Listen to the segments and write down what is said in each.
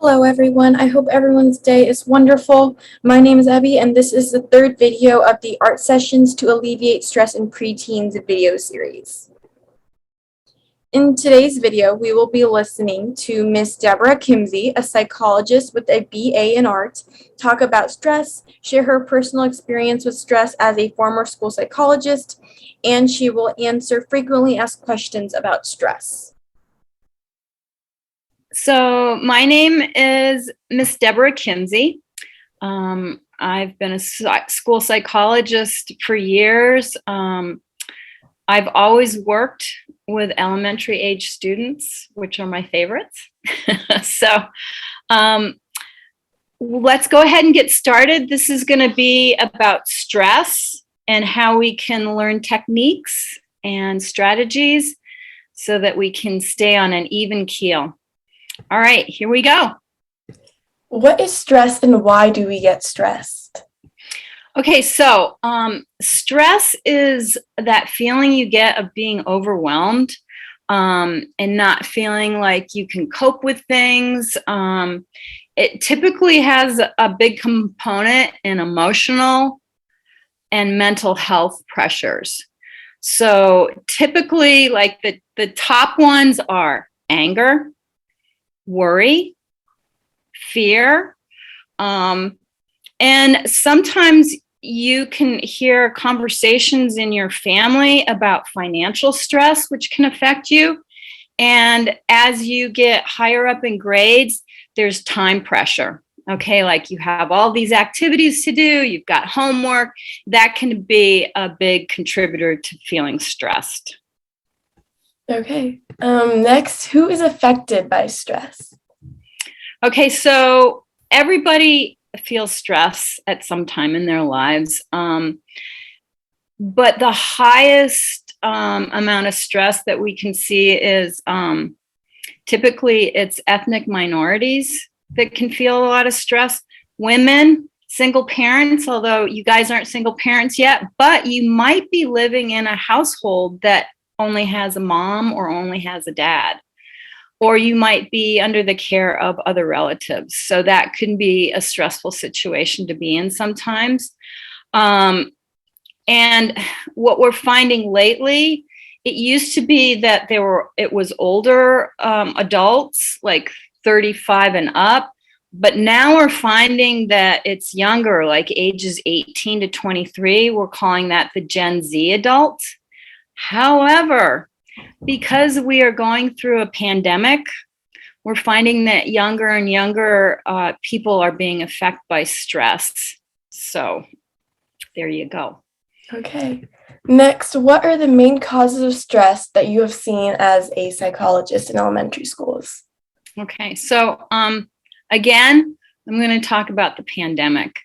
Hello everyone, I hope everyone's day is wonderful. My name is Abi and this is the third video of the Art Sessions to Alleviate Stress in Preteens video series. In today's video, we will be listening to Miss Deborah Kimsey, a psychologist with a BA in art, talk about stress, share her personal experience with stress as a former school psychologist, and she will answer frequently asked questions about stress. So my name is Miss Deborah Kimsey. I've been a school psychologist for years. I've always worked with elementary age students, which are my favorites. So let's go ahead and get started. This is going to be about stress and how we can learn techniques and strategies so that we can stay on an even keel. All right, here we go. What is stress and why do we get stressed? Okay, so stress is that feeling you get of being overwhelmed and not feeling like you can cope with things. It typically has a big component in emotional and mental health pressures. So typically, like the top ones are anger, worry, fear, and sometimes you can hear conversations in your family about financial stress, which can affect you. And as you get higher up in grades, there's time pressure. Okay, like you have all these activities to do, you've got homework, that can be a big contributor to feeling stressed. Okay, next, who is affected by stress? Okay, so everybody feels stress at some time in their lives, but the highest amount of stress that we can see is typically it's ethnic minorities that can feel a lot of stress. Women, single parents, although you guys aren't single parents yet, but you might be living in a household that only has a mom or only has a dad. Or you might be under the care of other relatives. So that can be a stressful situation to be in sometimes. And what we're finding lately, it used to be that it was older adults, like 35 and up, but now we're finding that it's younger, like ages 18 to 23. We're calling that the Gen Z adults. However, because we are going through a pandemic, we're finding that younger and younger people are being affected by stress. So there you go. Okay. Next, what are the main causes of stress that you have seen as a psychologist in elementary schools? Okay, so again, I'm going to talk about the pandemic.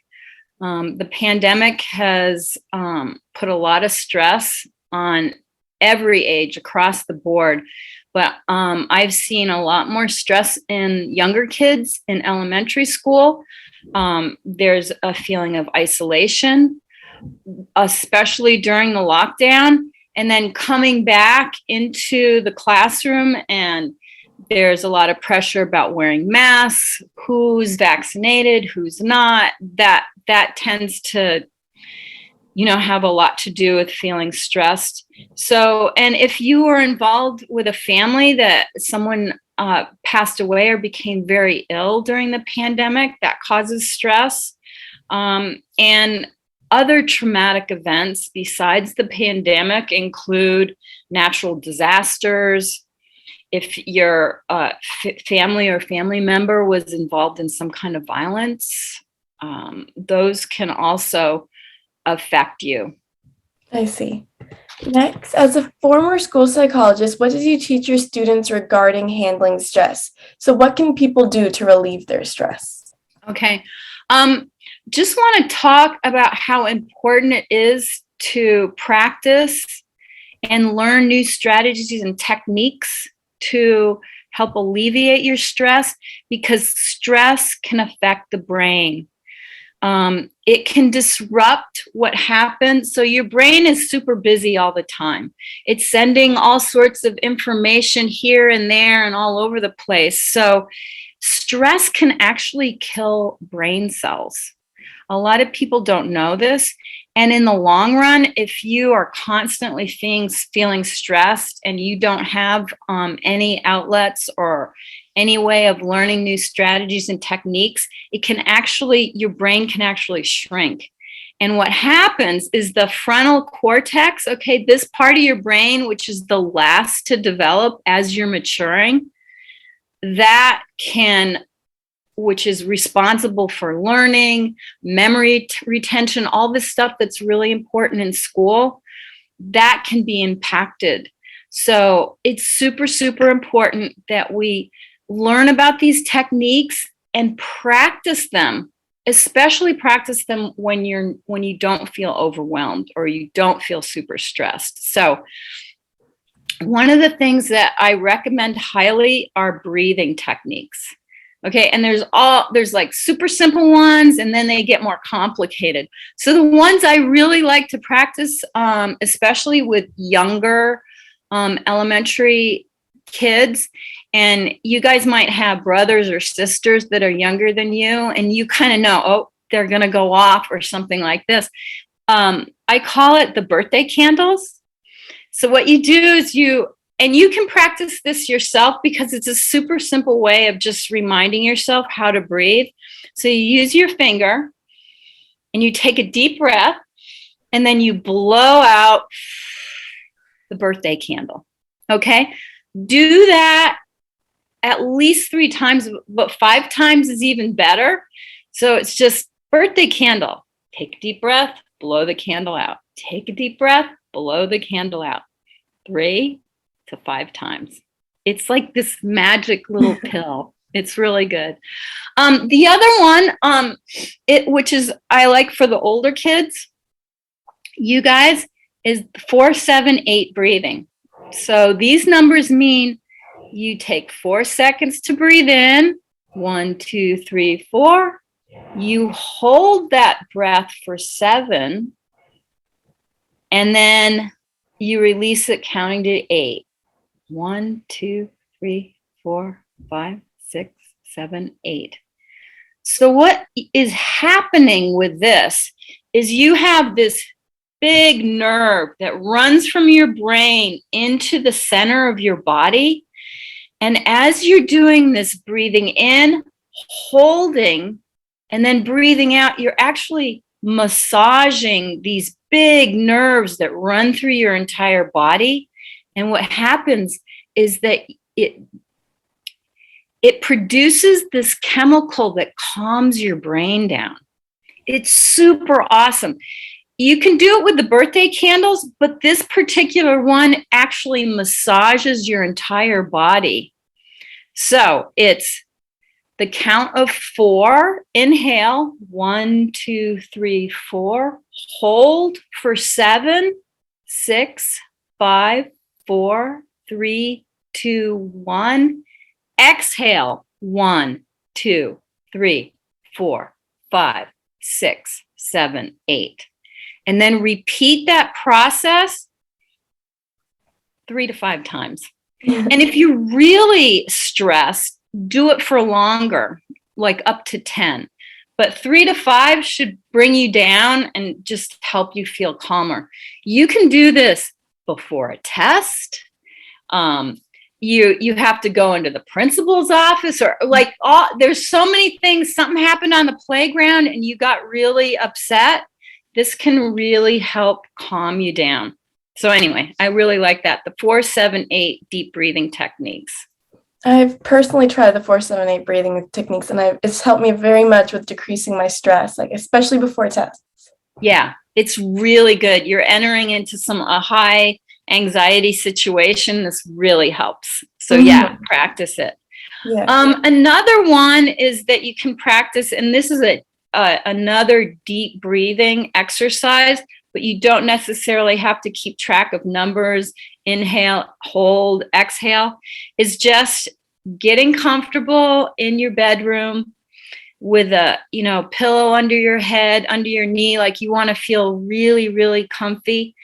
The pandemic has put a lot of stress on every age across the board, but I've seen a lot more stress in younger kids in elementary school. There's a feeling of isolation, especially during the lockdown, and then coming back into the classroom, and there's a lot of pressure about wearing masks, who's vaccinated, who's not. That tends to have a lot to do with feeling stressed. So, and if you were involved with a family that someone passed away or became very ill during the pandemic, that causes stress. And other traumatic events besides the pandemic include natural disasters. If your family or family member was involved in some kind of violence, those can also affect you. I see. Next, as a former school psychologist, what did you teach your students regarding handling stress? So what can people do to relieve their stress? Okay. Just want to talk about how important it is to practice and learn new strategies and techniques to help alleviate your stress, because stress can affect the brain. It can disrupt what happens. So your brain is super busy all the time. It's sending all sorts of information here and there and all over the place. So stress can actually kill brain cells. A lot of people don't know this. And in the long run, if you are constantly feeling stressed and you don't have any outlets or any way of learning new strategies and techniques, your brain can actually shrink. And what happens is the frontal cortex, okay, this part of your brain, which is the last to develop as you're maturing, which is responsible for learning, memory retention, all this stuff that's really important in school, that can be impacted. So it's super, super important that we learn about these techniques and practice them, especially practice them when you don't feel overwhelmed or you don't feel super stressed. So one of the things that I recommend highly are breathing techniques. Okay, and there's like super simple ones, and then they get more complicated. So the ones I really like to practice, especially with younger elementary kids, and you guys might have brothers or sisters that are younger than you, and you kind of know, oh, they're gonna go off or something like this. I call it the birthday candles. So what you do is and you can practice this yourself because it's a super simple way of just reminding yourself how to breathe. So you use your finger and you take a deep breath and then you blow out the birthday candle. Okay? Do that at least 3 times, but 5 times is even better. So it's just birthday candle. Take a deep breath, blow the candle out. Take a deep breath, blow the candle out. 3 to 5 times. It's like this magic little pill. It's really good. The other one, which is I like for the older kids, you guys, is 4-7-8 breathing. So these numbers mean you take 4 seconds to breathe in. 1, 2, 3, 4. You hold that breath for 7, and then you release it counting to 8. 1, 2, 3, 4, 5, 6, 7, 8. So what is happening with this is you have this big nerve that runs from your brain into the center of your body. And as you're doing this, breathing in, holding, and then breathing out, you're actually massaging these big nerves that run through your entire body. And what happens is that it produces this chemical that calms your brain down. It's super awesome. You can do it with the birthday candles, but this particular one actually massages your entire body. So it's the count of 4, inhale, 1, 2, 3, 4, hold for 7, 6, 5, 4, 3, 2, 1. Exhale, 1, 2, 3, 4, 5, 6, 7, 8. And then repeat that process 3 to 5 times. And if you're really stressed, do it for longer, like up to 10. But 3 to 5 should bring you down and just help you feel calmer. You can do this before a test. You have to go into the principal's office, or there's so many things. Something happened on the playground and you got really upset. This can really help calm you down. So anyway, I really like that. The 4-7-8 deep breathing techniques. I've personally tried the 4-7-8 breathing techniques, and it's helped me very much with decreasing my stress, like especially before tests. Yeah, it's really good. You're entering into a high anxiety situation. This really helps. So yeah, practice it. Yeah. Another one is that you can practice, and this is another deep breathing exercise, but you don't necessarily have to keep track of numbers. Inhale, hold, exhale. Is just getting comfortable in your bedroom, with a, pillow under your head, under your knee, like you want to feel really, really comfy.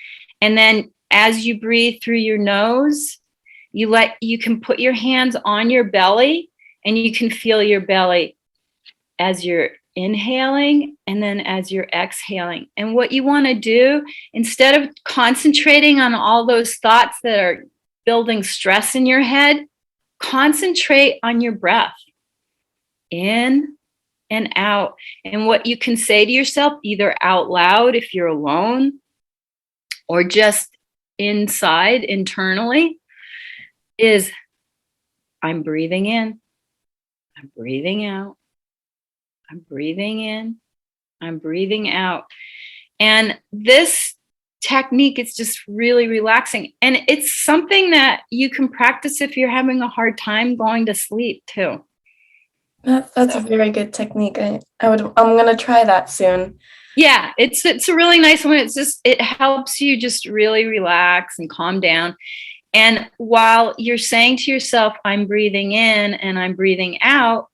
And then as you breathe through your nose, you can put your hands on your belly and you can feel your belly as you're inhaling and then as you're exhaling. And what you want to do, instead of concentrating on all those thoughts that are building stress in your head, concentrate on your breath in and out. And what you can say to yourself, either out loud if you're alone or just inside internally, is I'm breathing in, I'm breathing out, I'm breathing in, I'm breathing out. And this technique is just really relaxing. And it's something that you can practice if you're having a hard time going to sleep too. That's a very good technique. I'm gonna try that soon. Yeah, it's a really nice one. It helps you just really relax and calm down. And while you're saying to yourself, I'm breathing in and I'm breathing out,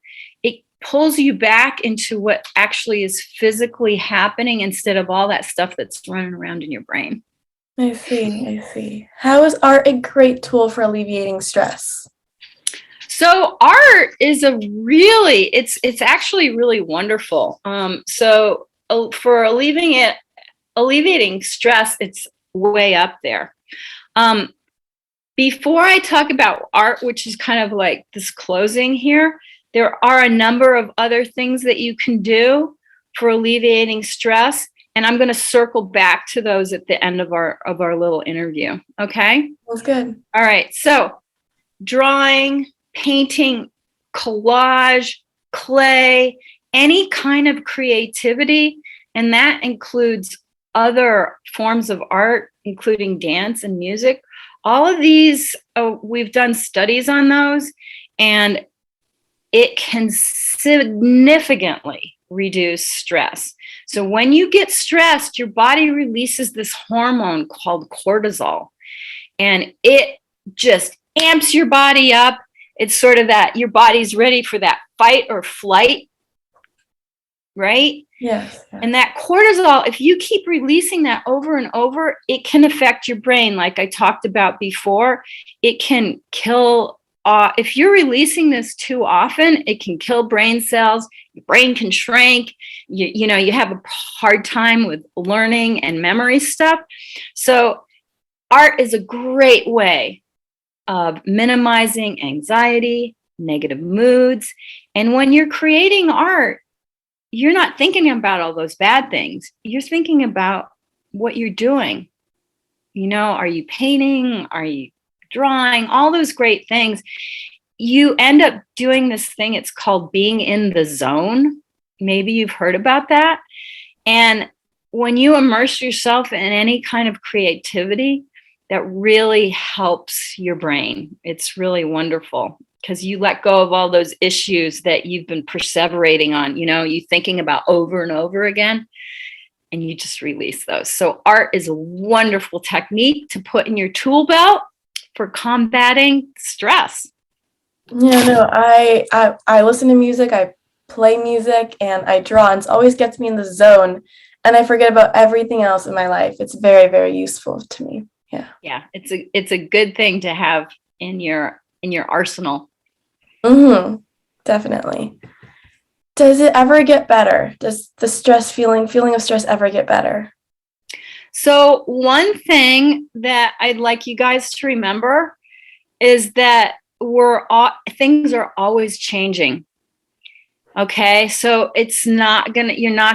it pulls you back into what actually is physically happening instead of all that stuff that's running around in your brain. I see. How is art a great tool for alleviating stress? So art is it's actually really wonderful. For alleviating stress, it's way up there. Before I talk about art, which is kind of like this closing here, there are a number of other things that you can do for alleviating stress. And I'm going to circle back to those at the end of our little interview. Okay? That's good. All right. So drawing, painting, collage, clay, any kind of creativity. And that includes other forms of art, including dance and music. All of these, we've done studies on those, and it can significantly reduce stress. So when you get stressed, your body releases this hormone called cortisol, and it just amps your body up. It's sort of that your body's ready for that fight or flight, right? Yes. And that cortisol, if you keep releasing that over and over, it can affect your brain. Like I talked about before, it can kill, if you're releasing this too often, it can kill brain cells. Your brain can shrink. You have a hard time with learning and memory stuff. So art is a great way of minimizing anxiety, negative moods. And when you're creating art, you're not thinking about all those bad things. You're thinking about what you're doing. Are you painting? Are you drawing? All those great things. You end up doing this thing. It's called being in the zone. Maybe you've heard about that. And when you immerse yourself in any kind of creativity, that really helps your brain. It's really wonderful because you let go of all those issues that you've been perseverating on, you thinking about over and over again, and you just release those. So art is a wonderful technique to put in your tool belt for combating stress. Yeah, no, I listen to music, I play music, and I draw, and it always gets me in the zone, and I forget about everything else in my life. It's very, very useful to me. Yeah, it's a good thing to have in your arsenal. Definitely. Does it ever get better? Does the feeling of stress ever get better? So one thing that I'd like you guys to remember is that things are always changing. Okay, so you're not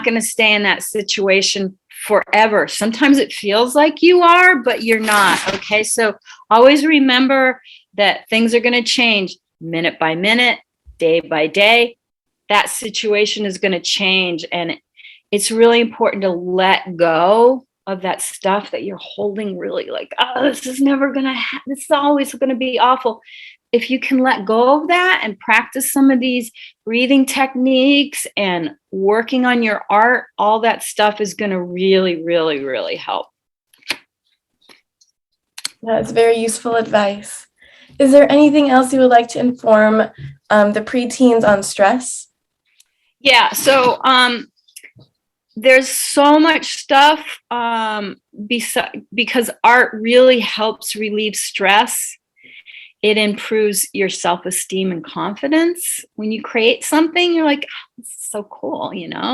gonna stay in that situation forever. Sometimes it feels like you are, but you're not. Okay, so always remember that things are going to change minute by minute, day by day. That situation is going to change, and it's really important to let go of that stuff that you're holding really like, oh, this is never going to happen. This is always going to be awful. If you can let go of that and practice some of these breathing techniques and working on your art, all that stuff is going to really, really, really help. That's very useful advice. Is there anything else you would like to inform the preteens on stress? Yeah, so there's so much stuff because art really helps relieve stress. It improves your self-esteem and confidence. When you create something, you're like, oh, this is so cool,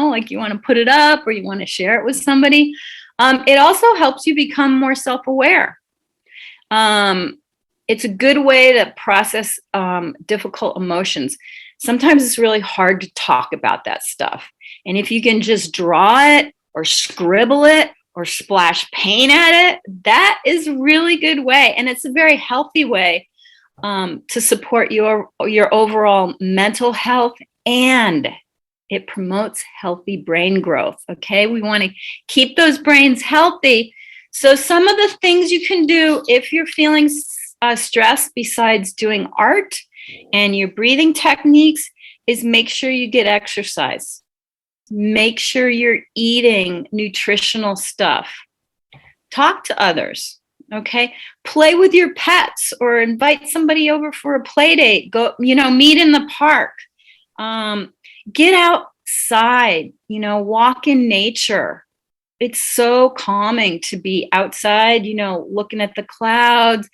like you want to put it up or you want to share it with somebody. It also helps you become more self-aware. It's a good way to process difficult emotions. Sometimes it's really hard to talk about that stuff. And if you can just draw it or scribble it or splash paint at it, that is a really good way. And it's a very healthy way to support your overall mental health, and it promotes healthy brain growth. Okay, we want to keep those brains healthy. So some of the things you can do if you're feeling stressed, besides doing art and your breathing techniques, is make sure you get exercise. Make sure you're eating nutritional stuff. Talk to others. Okay, play with your pets or invite somebody over for a play date. Go, meet in the park. Get outside, walk in nature. It's so calming to be outside, looking at the clouds,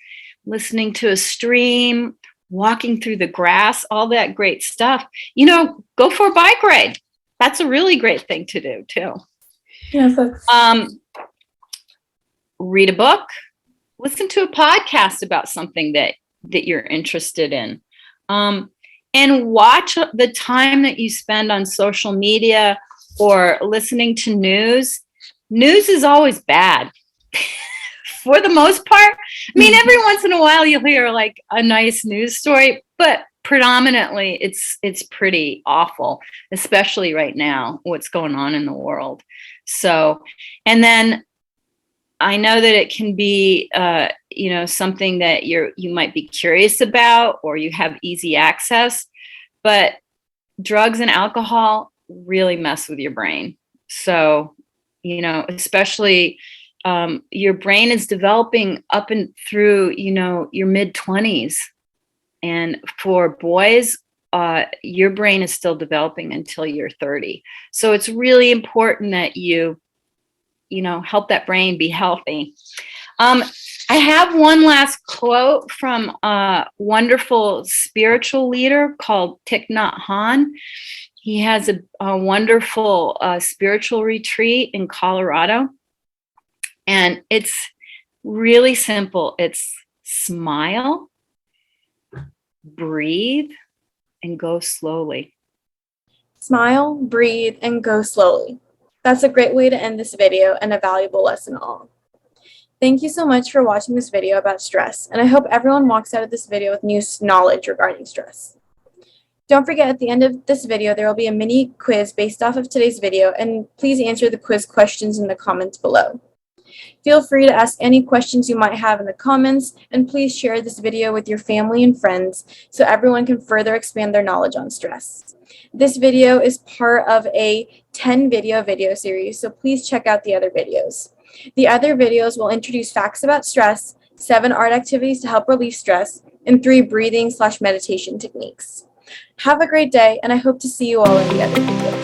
listening to a stream, walking through the grass, all that great stuff. Go for a bike ride. That's a really great thing to do too. Yes, read a book. Listen to a podcast about something that you're interested in. And watch the time that you spend on social media or listening to news. News is always bad. For the most part. I mean, every once in a while you'll hear like a nice news story, but predominantly it's pretty awful, especially right now, what's going on in the world. So, and then I know that it can be, something that you might be curious about or you have easy access, but drugs and alcohol really mess with your brain. So, especially your brain is developing up and through, your mid-20s. And for boys, your brain is still developing until you're 30. So it's really important that you help that brain be healthy. I have one last quote from a wonderful spiritual leader called Thich Nhat Hanh. He has a wonderful spiritual retreat in Colorado. And it's really simple. It's smile, breathe, and go slowly. Smile, breathe, and go slowly. That's a great way to end this video and a valuable lesson all. Thank you so much for watching this video about stress, and I hope everyone walks out of this video with new knowledge regarding stress. Don't forget, at the end of this video, there will be a mini quiz based off of today's video, and please answer the quiz questions in the comments below. Feel free to ask any questions you might have in the comments, and please share this video with your family and friends so everyone can further expand their knowledge on stress. This video is part of a 10 video series, so please check out the other videos. The other videos will introduce facts about stress, 7 art activities to help relieve stress, and 3 breathing/meditation techniques. Have a great day, and I hope to see you all in the other videos.